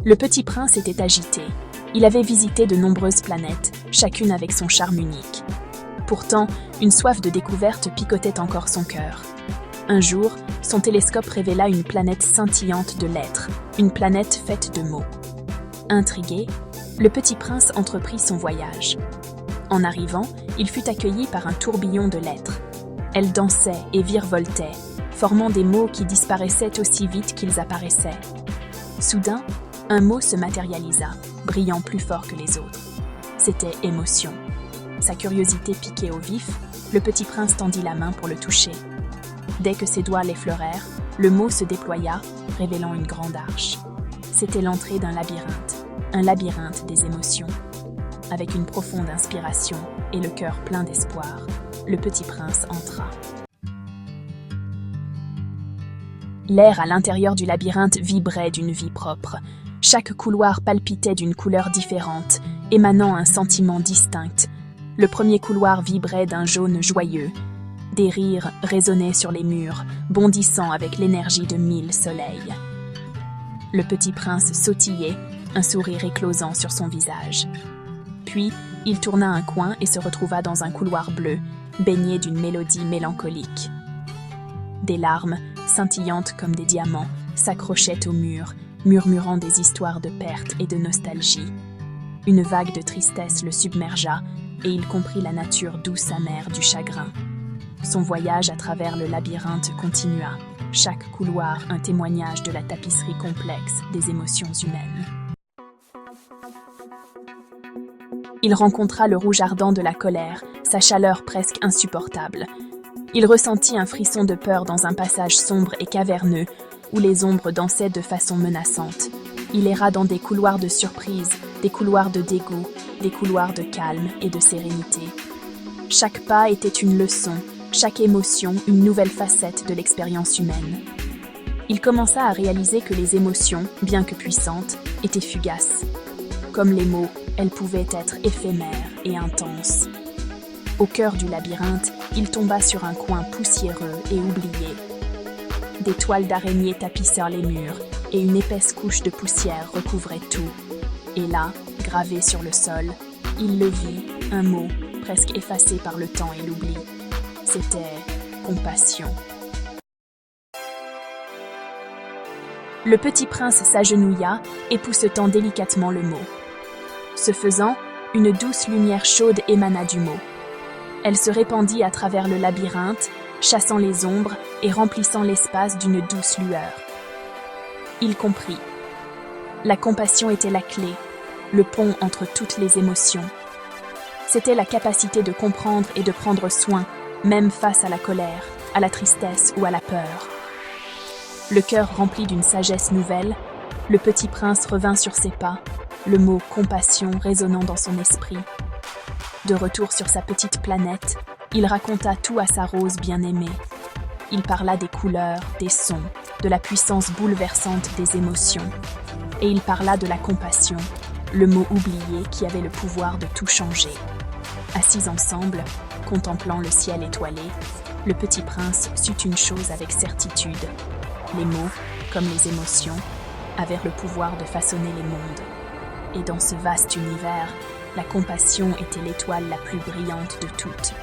Le petit prince était agité. Il avait visité de nombreuses planètes, chacune avec son charme unique. Pourtant, une soif de découverte picotait encore son cœur. Un jour, son télescope révéla une planète scintillante de lettres, une planète faite de mots. Intrigué, le petit prince entreprit son voyage. En arrivant, il fut accueilli par un tourbillon de lettres. Elles dansaient et virevoltaient, formant des mots qui disparaissaient aussi vite qu'ils apparaissaient. Soudain, un mot se matérialisa, brillant plus fort que les autres. C'était émotion. Sa curiosité piquée au vif, le petit prince tendit la main pour le toucher. Dès que ses doigts l'effleurèrent, le mot se déploya, révélant une grande arche. C'était l'entrée d'un labyrinthe des émotions. Avec une profonde inspiration et le cœur plein d'espoir, le petit prince entra. L'air à l'intérieur du labyrinthe vibrait d'une vie propre. Chaque couloir palpitait d'une couleur différente, émanant un sentiment distinct. Le premier couloir vibrait d'un jaune joyeux. Des rires résonnaient sur les murs, bondissant avec l'énergie de 1000 soleils. Le petit prince sautillait, un sourire éclosant sur son visage. Puis, il tourna un coin et se retrouva dans un couloir bleu, baigné d'une mélodie mélancolique. Des larmes, scintillantes comme des diamants, s'accrochaient au mur, murmurant des histoires de perte et de nostalgie. Une vague de tristesse le submergea, et il comprit la nature douce amère du chagrin. Son voyage à travers le labyrinthe continua, chaque couloir un témoignage de la tapisserie complexe des émotions humaines. Il rencontra le rouge ardent de la colère, sa chaleur presque insupportable. Il ressentit un frisson de peur dans un passage sombre et caverneux, où les ombres dansaient de façon menaçante. Il erra dans des couloirs de surprise, des couloirs de dégoût, des couloirs de calme et de sérénité. Chaque pas était une leçon, chaque émotion une nouvelle facette de l'expérience humaine. Il commença à réaliser que les émotions, bien que puissantes, étaient fugaces. Comme les mots, elles pouvaient être éphémères et intenses. Au cœur du labyrinthe, il tomba sur un coin poussiéreux et oublié. Des toiles d'araignée tapissèrent les murs, et une épaisse couche de poussière recouvrait tout. Et là, gravé sur le sol, il le vit, un mot, presque effacé par le temps et l'oubli. C'était compassion. Le petit prince s'agenouilla, époussetant délicatement le mot. Ce faisant, une douce lumière chaude émana du mot. Elle se répandit à travers le labyrinthe, chassant les ombres et remplissant l'espace d'une douce lueur. Il comprit. La compassion était la clé, le pont entre toutes les émotions. C'était la capacité de comprendre et de prendre soin, même face à la colère, à la tristesse ou à la peur. Le cœur rempli d'une sagesse nouvelle, le petit prince revint sur ses pas, le mot « compassion » résonnant dans son esprit. De retour sur sa petite planète, il raconta tout à sa rose bien-aimée. Il parla des couleurs, des sons, de la puissance bouleversante des émotions. Et il parla de la compassion, le mot oublié qui avait le pouvoir de tout changer. Assis ensemble, contemplant le ciel étoilé, le petit prince sut une chose avec certitude. Les mots, comme les émotions, avaient le pouvoir de façonner les mondes. Et dans ce vaste univers, la compassion était l'étoile la plus brillante de toutes.